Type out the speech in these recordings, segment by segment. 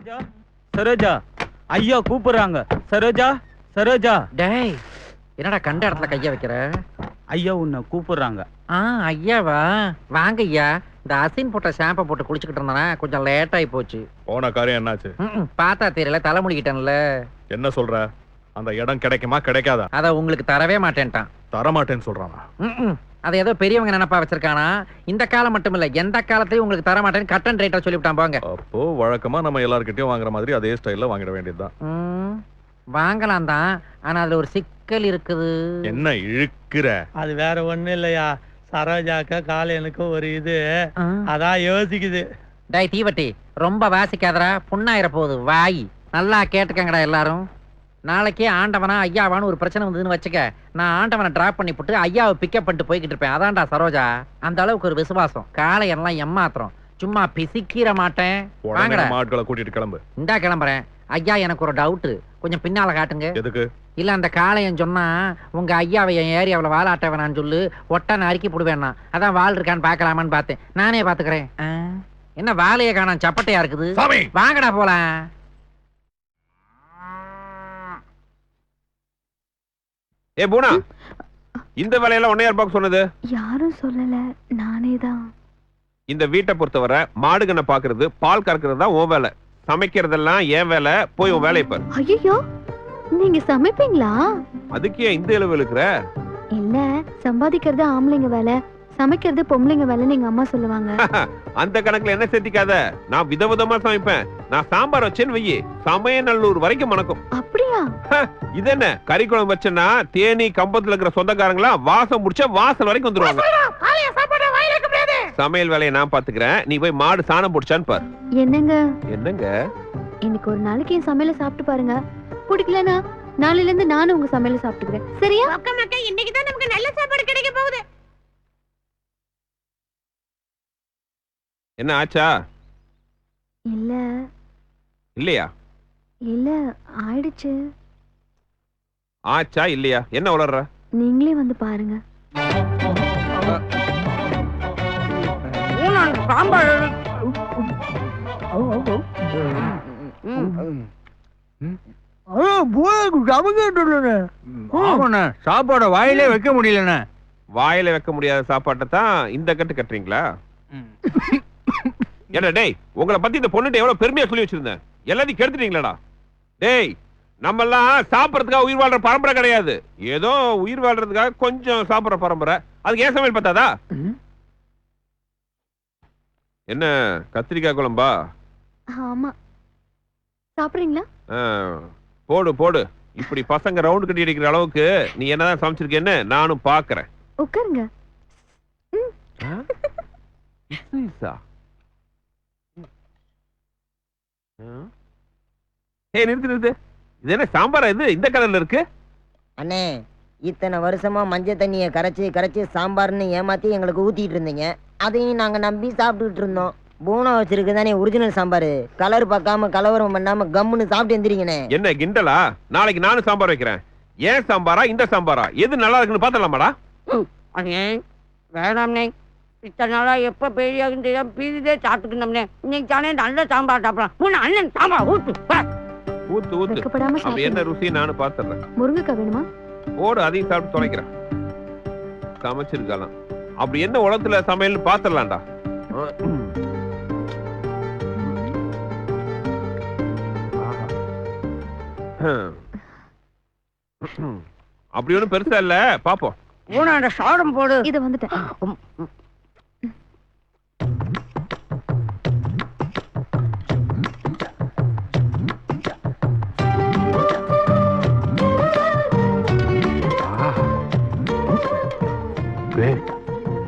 சரோஜா சரோஜா ஐயா கூப்பிடுறாங்க. சரோஜா சரோஜா. டேய் என்னடா கண்ட இடத்துல கைய வைக்கிற? ஐயா உன்னை கூப்பிடுறாங்க. ஐயாவா? வாங்க ஐயா. இந்த அசின் போட்ட ஷாம்பை போட்டு குளிச்சுக்கிட்டு இருந்தானே, கொஞ்சம் லேட் ஆகி போச்சு. போன காரியம் என்னாச்சு? பார்த்தா தெரியல, தலைமுடிக்கிட்டேன்ல. என்ன சொல்ற? அந்த இடம் கிடைக்குமா கிடைக்காதா? அத உங்களுக்கு தரவே மாட்டேன்ட்டான். தரமாட்டேன்னு சொல்றானா? அதை ஏதோ பெரியவங்க நினைப்பா வச்சிருக்கானா. இந்த காலம் மட்டும் இல்ல, எந்த காலத்தையும் உங்களுக்கு தர மாட்டேன்னு கட் அண்ட் ரைட்டா சொல்லிவிட்டான். போங்க. அப்போ வழக்கமா நம்ம எல்லார்கிட்டயும் வாங்குற மாதிரி அதே ஸ்டைல்ல வாங்கிட வேண்டியதுதான். வாங்கலாம் தான், ஆனா அதுல ஒரு சிக்கல் இருக்குது. என்ன இழுக்கிற? அது வேற ஒண்ணு இல்லையா, சரோஜாக்க காலையனுக்கு ஒரு இது, அதான் யோசிக்குது. டேய் தீவட்டி, ரொம்ப வாசிக்காதரா, புண்ணாயிர போகுது வாய். நல்லா கேட்டுக்கங்கடா எல்லாரும். நாளைக்கே ஆண்டவனா ஐயாவான்னு ஒரு பிரச்சனை வந்ததுன்னு வச்சுக்க, நான் ஆண்டவனை டிராப் பண்ணி போட்டு ஐயாவை பிக்கப் பண்ணிட்டு போய்கிட்டு இருப்பேன். அதான்டா சரோஜா. அந்த அளவுக்கு ஒரு விசுவாசம். காலையெல்லாம் எம்மாத்திரம், சும்மா பிசிக்கிற மாட்டேன். வாங்கடா, ஆட்களை கூட்டிட்டு கிளம்பு. இந்தா கிளம்புறேன். ஐயா எனக்கு ஒரு டவுட், கொஞ்சம் பின்னால காட்டுங்க. எதுக்கு? இல்ல அந்த காளையன் சொன்னா உங்க ஐயாவை என் ஏரியாவில் வாலாட்ட வேணான்னு சொல்லு, ஒட்டான அறுக்கி போடுவேன்னா, அதான் வால் இருக்கான்னு பாக்கலாமான்னு பார்த்தேன். நானே பாத்துக்கிறேன். என்ன வாழைய காணாம், சப்பட்டையா இருக்குது. வாங்கடா போலாம். ஏ பூனா, இந்த வேலையெல்லாம் உன்னை யார் பார்க்க சொன்னது? யாரும் சொல்லல, நானே தான். இந்த வீட்டை பொறுத்தவரை மாடுகனை பாக்குறது, பால் கறக்கிறது தான் உன் வேலை. சமைக்கிறதெல்லாம் ஏன் வேலை. போய் உன் வேலையை பாரு. ஐயோ, நீங்க சமைப்பீங்களா? அதுக்கே இந்த அளவு இருக்கிற? இல்ல, சம்பாதிக்கிறது ஆம்பளைங்க வேலை, சமைக்கிறது பொம்பளைங்க வேலைன்னு எங்க அம்மா சொல்லுவாங்க. அந்த கணக்குல என்ன சேர்த்திக்காத. நான் விதவிதமா சமைப்பேன். நான் சாம்பார் வச்சேன்னு வையி, சமயநல்லூர் வரைக்கும் மணக்கும். அப்படியா? இது என்ன கறி குழம்பு வச்சேன்னா தேனி கம்பத்துல இருக்கிற சொந்தக்காரங்களா வாசம் முடிச்சா வாசல் வரைக்கும் வந்துருவாங்க. சமையல் வேலையை நான் பாத்துக்கிறேன், நீ போய் மாடு சாணம் போடுச்சான்னு பாரு. என்னங்க என்னங்க? இன்னைக்கு ஒரு நாளைக்கு என் சமையல சாப்பிட்டு பாருங்க, பிடிக்கலனா நாளையில இருந்து நானும் உங்க சமையல சாப்பிட்டுக்கிறேன். சரியா? இன்னைக்கு தான் நமக்கு நல்ல சாப்பாடு கிடைக்க போகுது. என்ன ஆச்சா? இல்ல இல்லையா? இல்ல, ஆயிடுச்சு. ஆச்சா இல்லையா? என்ன உளர்ற? நீங்களே வந்து பாருங்க. சாப்பாட வாயிலே வைக்க முடியலண்ண. வாயில வைக்க முடியாத சாப்பாட்டை தான் இந்த கட்டு கட்டுறீங்களா? என்ன டேய், உங்களை பத்தி இந்த பொண்ணுட்ட எவ்வளவு பெருமையா சொல்லி வச்சிருந்தேன், எல்லாத்தையும் கெடுத்துட்டீங்களாடா. டேய், நம்ம எல்லாம் சாப்பிடறதுக்காக உயிர் வாழ்ற பரம்பரை கிடையாது. ஏதோ உயிர் வாழ்றதுக்காக கொஞ்சம் சாப்பிடுற பரம்பரை. அதுக்கு ஏன் சமையல் பார்த்தாதா? என்ன கத்திரிக்காய் குழம்பா? ஆமா, சாப்பிடுறீங்களா? போடு போடு. இப்படி பசங்க ரவுண்ட் கட்டி அடிக்கிற அளவுக்கு நீ என்னதான் சமைச்சிருக்கேன்னு நானும் பாக்குறேன். உட்காருங்க. நிறுத்து நிறுத்து. இது என்ன சாம்பாரா? இது இந்த கலர்ல இருக்கு? அண்ணே, இத்தனை வருஷமா மஞ்சள் தண்ணியை கரைச்சி சாம்பார்னு ஏமாத்தி எங்களுக்கு ஊத்திட்டு இருந்தீங்க. அதையும் நாங்க நம்பி சாப்பிட்டுட்டு இருந்தோம். பூனா வச்சிருக்குதானே ஒரிஜினல் சாம்பார். கலர் பார்க்காம கலவரம் பண்ணாம கம்முன்னு சாப்பிட்டு எந்திரிங்கண்ணே. என்ன கிண்டலா? நாளைக்கு நானும் சாம்பார் வைக்கிறேன். ஏன் சாம்பாரா இந்த சாம்பாரா, எது நல்லா இருக்குன்னு பாத்தலாமாடா? அண்ணே வேணாம்னே, இத்தனை நாளா எப்ப பெரிய பீதிதே சாப்பிட்டுக்கணும்னே. இன்னைக்கு தானே நல்ல சாம்பார் சாப்பிடலாம். அண்ணன் சாம்பார் ஊத்து ஊத்து ஊத்து. அப்படி என்ன ருசி நானும் பாத்துறேன். முருங்கைக்காய் வேணுமா? போடு, அதையும் சாப்பிட்டு தொலைக்கிறேன். சமைச்சிருக்கலாம். அப்படி என்ன உலகத்துல சமையல் பாத்துடலாம்டா. அப்படி ஒண்ணும் பெருசா இல்ல, பாப்போம். சாதம் போடு. இது வந்துட்டேன்.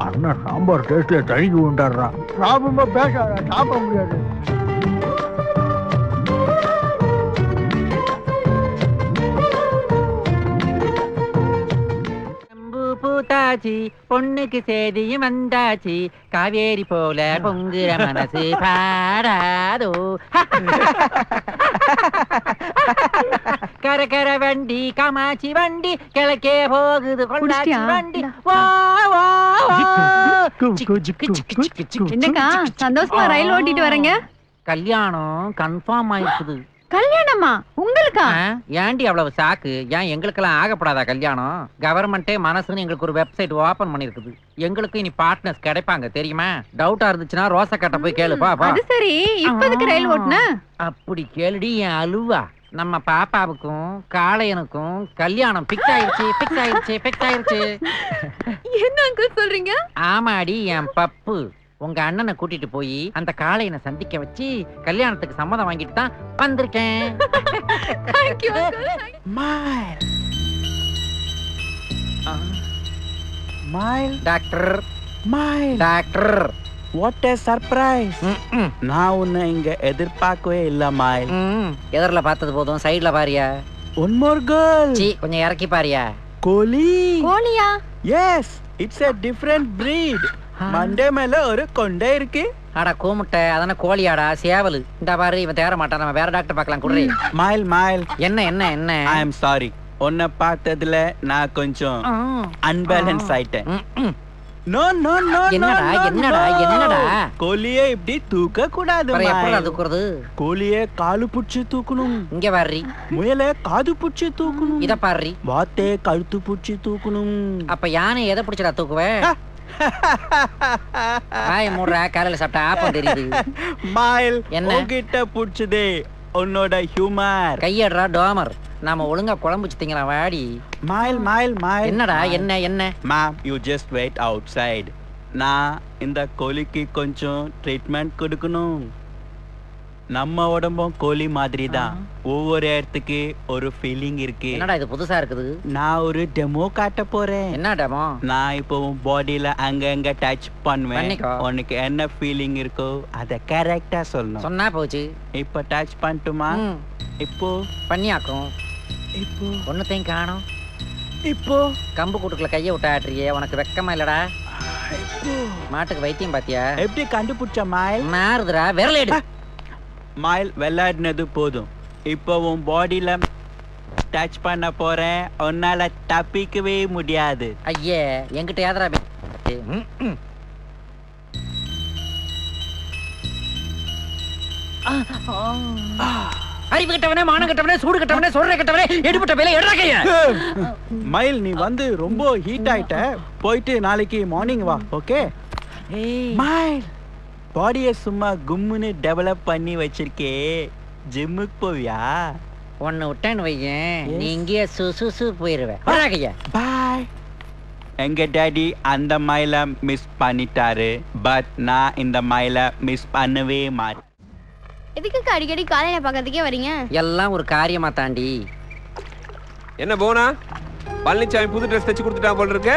அண்ணா சாம்பார் டேஸ்ட்ல தழுகி உண்டாடுறான். சாப்பிடுமா பேசாத, சாப்பிட முடியாது. பூத்தாச்சி, பொண்ணுக்கு சேதியும் வந்தாச்சு, காவேரி போல பொங்குற மனசு பாடாதோ. கரகர வண்டி காமாட்சி வண்டி கிழக்கே போகுது கொண்டாச்சி வண்டி. என்னக்கா சந்தோஷமா ரயில் ஓட்டிட்டு வரீங்க? கல்யாணம் கன்ஃபார்ம் ஆயிடுச்சு. கல்யாணமா உங்களுக்கா? ஏண்டி அவ்வளவு சாக்கு? ஏன் எங்களுக்கெல்லாம் ஆகப்படாதா கல்யாணம்? கவர்மெண்டே மனசுன்னு எங்களுக்கு ஒரு வெப்சைட் ஓபன் பண்ணிருக்குது. எங்களுக்கு இனி பார்ட்னர்ஸ் கிடைப்பாங்க தெரியுமா? டவுட்டா இருந்துச்சுன்னா ரோசக்கட்ட போய் கேளுப்பா. அது சரி, இப்போதுக்கு ரயில் ஓட்டுன? அப்படி கேளுடி என் அலுவா. நம்ம பாப்பாவுக்கும் காளையனுக்கும் கல்யாணம் பிக்ஸ் ஆயிருச்சு. என்ன அங்கிள் சொல்றீங்க? ஆமாடி என் பப்பு. உங்க அண்ணனை கூட்டிட்டு போய் அந்த காளையனை சந்திக்க வச்சு கல்யாணத்துக்கு சம்மதம் வாங்கிட்டு தான் வந்திருக்கேன். Thank you, uncle. Smile. Smile. Doctor Smile. Doctor. What a surprise. நான் உன்னை இங்க எதிர்பார்க்கவே இல்ல மாயில். எதிரில பார்த்தது போதும் சைடுல பாரியா. One more girl. சீ கொஞ்சம் இறக்கி பாரியா. கோலி. கோழியா? Yes, it's a different breed. Monday மேல ஒரு கொண்டை இருக்கு. அட கூமுட்டை அதான கோழியாடா சேவலு. இந்த பாரு இவன் தேர மாட்டான். நம்ம வேற டாக்டர் பார்க்கலாம் குடுறி. மாயில் என்ன I am sorry. உன்னை பார்த்ததுல நான் கொஞ்சம் அன்பேலன்ஸ் ஆயிட்டேன். நோ நோ நோ என்னடா கோழியை இப்படி தூக்க கூடாது. எப்படா தூக்குறது? கோழியை காலு புடிச்சு தூக்கணும். இங்க பாரு. முயலை காது புடிச்சு தூக்கணும். இத பாரு. வாத்தே கழுத்து புடிச்சு தூக்கணும். அப்ப யானை எதை புடிச்சடா தூக்குவே? வாய மூடுறா, காலையில சாப்பிட்ட ஆப்பம் தெரியுது. மாயில் என்ன? உன்கிட்ட புடிச்சதே உன்னோட ஹியூமர். கையடுறா டோமர். நாம ஒழுங்கா குழம்பு வச்சுட்டீங்களா வாடி. மாயில் என்னடா என்ன? Ma'am you just wait outside. நான் இந்த கோழிக்கு கொஞ்சம் ட்ரீட்மெண்ட் கொடுக்கணும். நம்ம உடம்பும் கோழி மாதிரி தான். ஒவ்வொரு இடத்துக்கு ஒரு ஃபீலிங் இருக்கு. என்னடா இது புதுசா இருக்குது? நான் ஒரு டெமோ காட்ட போறேன். என்ன டெமோ? நான் இப்போ பாடியில அங்க டச் பண்ணுவேன். பண்ணிக்கோ. உனக்கு என்ன ஃபீலிங் இருக்கோ அத கரெக்டா சொல்லணும். சொன்னா போச்சு. இப்போ டச் பண்ணட்டுமா? இப்போ பண்ணியாக்கும். இப்போ ஒண்ணுத்தையும் காணோம். இப்போ கம்பு கூட்டுக்குள்ள கைய விட்டு ஆட்டுறியே, உனக்கு வெக்கமா இல்லடா? மாட்டுக்கு வைத்தியம் பாத்தியா? எப்படி கண்டுபிடிச்ச மாயில்? மாறுதுடா விரல் எடு. மாயில் விளையாடினது போதும். இப்போ உன் பாடியில டச் பண்ண போறேன். உன்னால தப்பிக்கவே முடியாது. ஐயே என்கிட்ட யாதரா அறிவு கட்டவனே, மான கட்டவனே, சூடு கட்டவனே, சொல்ற கட்டவனே, எடுபட்ட வேலை எடுறா கைய. மயில் நீ வந்து ரொம்ப ஹீட் ஆயிட்ட. போயிட்டு நாளைக்கு மார்னிங் வா. ஓகே மயில்? பாடியை சும்மா கும்முன்னு டெவலப் பண்ணி வச்சிருக்கே. ஜிம்முக்கு போவியா? ஒன்னு விட்டேன்னு வையேன், நீ இங்கேயே சுசு போயிருவேன். பாய். எங்க டாடி அந்த மயில மிஸ் பண்ணிட்டாரு. பட் நான் இந்த மயில மிஸ் பண்ணவே மாட்டேன். எதுக்கு அடிக்கடி காலையில பக்கத்துக்கே வரீங்க? எல்லாம் ஒரு காரியமா தாண்டி. என்ன போனா பழனிசாமி புது ட்ரெஸ் தச்சு கொடுத்துட்டா போல இருக்கு.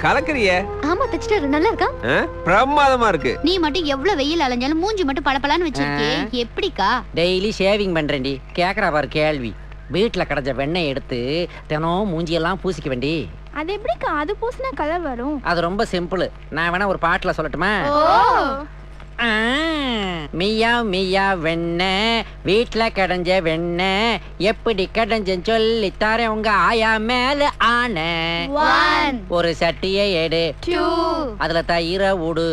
கலக்கறியே? ஆமா தச்சிட்டாரு. நல்லா இருக்கா? பிரமாதமா இருக்கு. நீ மட்டும் எவ்வளவு வெயில் அலைஞ்சாலும் மூஞ்சி மட்டும் பளபளன்னு வச்சிருக்கே. எப்படிக்கா? டெய்லி ஷேவிங் பண்றேன்டி. கேக்குறா பாரு கேள்வி. வீட்டுல கடைஞ்ச வெண்ணெய் எடுத்து தினம் மூஞ்சியெல்லாம் பூசிக்க வேண்டி. அது எப்படிக்கா? அது பூசினா கலர் வரும். அது ரொம்ப சிம்பிள். நான் வேணா ஒரு பாட்டுல சொல்லட்டுமா? மியா மியா வெண்ணெ வீட்டுல கடைஞ்ச வெண்ணெ எப்படி கடைஞ்சன்னு சொல்லி தரேன் உங்க ஆயா மேல ஆன. ஒரு சட்டியை எடு, அதுல தயிரை விடு,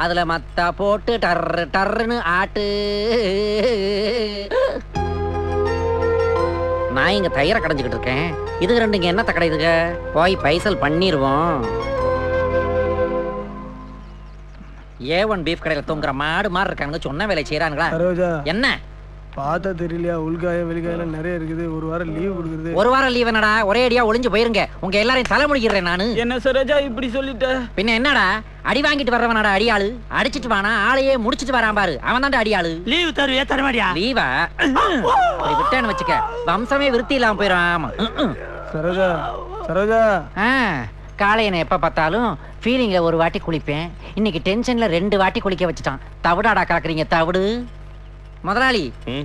அதுல மத்தா போட்டு டர்ரு டர்ருன்னு ஆட்டு. நான் இங்க தயிரை கடைஞ்சுக்கிட்டு இருக்கேன். இதுக்கு ரெண்டுங்க என்னத்த கடையுதுங்க? போய் பைசல் பண்ணிருவோம். A1 பீஃப் கடையில தூங்குற மாடு மாதிரி இருக்கானுங்க. சொன்ன வேலை செய்யறானுங்களா? என்ன பார்த்தா தெரியலையா? உள்காயம் வெளிகாயம் நிறைய இருக்குது. ஒரு வாரம் லீவ் கொடுக்குறது. ஒரு வாரம் லீவ் என்னடா? ஒரே அடியா ஒளிஞ்சு போயிருங்க. உங்க எல்லாரையும் தலைமுடிக்கிறேன் நானு. என்ன சரோஜா இப்படி சொல்லிட்ட? பின்ன என்னடா அடி வாங்கிட்டு வர்றவனடா அடியாளு? அடிச்சிட்டு வானா ஆளையே முடிச்சிட்டு வரான் பாரு, அவன் தான்டா அடியாளு. லீவ் தருவியா தரமாடியா? லீவா அப்படி விட்டேன்னு வச்சுக்க வம்சமே விருத்தி இல்லாம போயிடும். ஆமா சரோஜா சரோஜா. காளையனை எப்ப பார்த்தாலும் ஃபீலிங்ல ஒரு வாட்டி குளிப்பேன். இன்னைக்கு டென்ஷன்ல 2 வாட்டி குளிக்க வச்சுட்டான். தவிடாடா கலக்குறீங்க தவிடு. முதலாளி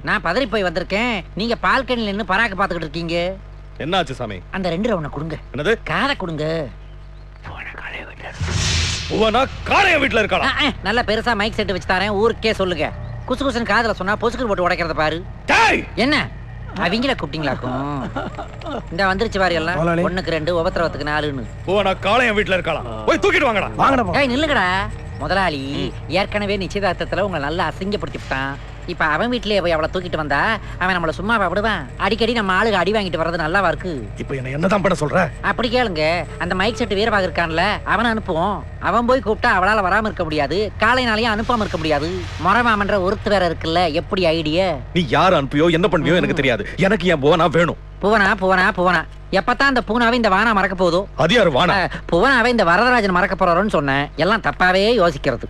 நான் பதறி போய் வந்திருக்கேன். நீங்க பால்கனில நின்னு பராக்க பாத்துக்கிட்டு இருக்கீங்க. என்னாச்சு சாமி? அந்த 2 ரவுண்ட கொடுங்க. என்னது? காதை கொடுங்க. காளைய வீட்டுல இருக்காளா? நல்ல பெருசா மைக் செட் வச்சு தரேன். ஊருக்கே சொல்லுங்க. குசு குசுன்னு காதுல சொன்னா பொசுக்கு போட்டு உடைக்கிறத பாரு. என்ன அவங்கள கூப்பிட்டீங்களாக்கும்? இந்த வந்துருச்சு பாரு எல்லாம். 1க்கு 2 உபத்திரவத்துக்கு 4ன்னு. காளைய வீட்டுல இருக்காளா? போய் தூக்கிட்டு வாங்கடா. ஏய் நில்லுங்கடா. முதலாளி ஏற்கனவே நிச்சயதார்த்தத்துல உங்களை நல்லா அசிங்கப்படுத்திவிட்டான். இப்ப அவன் வீட்லயே போய் அவளை தூக்கிட்டு வந்தா அவன் நம்மள சும்மா விடுவான்? அடிக்கடி நம்ம ஆளுக அடி வாங்கிட்டு வர்றது நல்லாவா இருக்கு? இப்போ என்னதான் பண்ண சொல்ற? அப்படி கேளுங்க. அந்த மைக் செட் வீரபாக இருக்கான்ல, அவனை அனுப்புவோம். அவன் போய் கூப்பிட்டா அவளால வராம இருக்க முடியாது, காலைனாலையும் அனுப்பாம இருக்க முடியாது. மொரமாமன்ற ஒருத்து வேற இருக்குல்ல, எப்படி ஐடியா? நீ யார் அனுப்பியோ என்ன பண்ணுவியோ எனக்கு தெரியாது. எனக்கு என் புவனா வேணும். புவனா புவனா புவனா எப்பத்தான் இந்த பூனாவை இந்த வானா மறக்க போதோ? அது யாரு வானா? புவனாவை இந்த வரதராஜன் மறக்க போறாரோன்னு சொன்னேன். எல்லாம் தப்பாவே யோசிக்கிறது.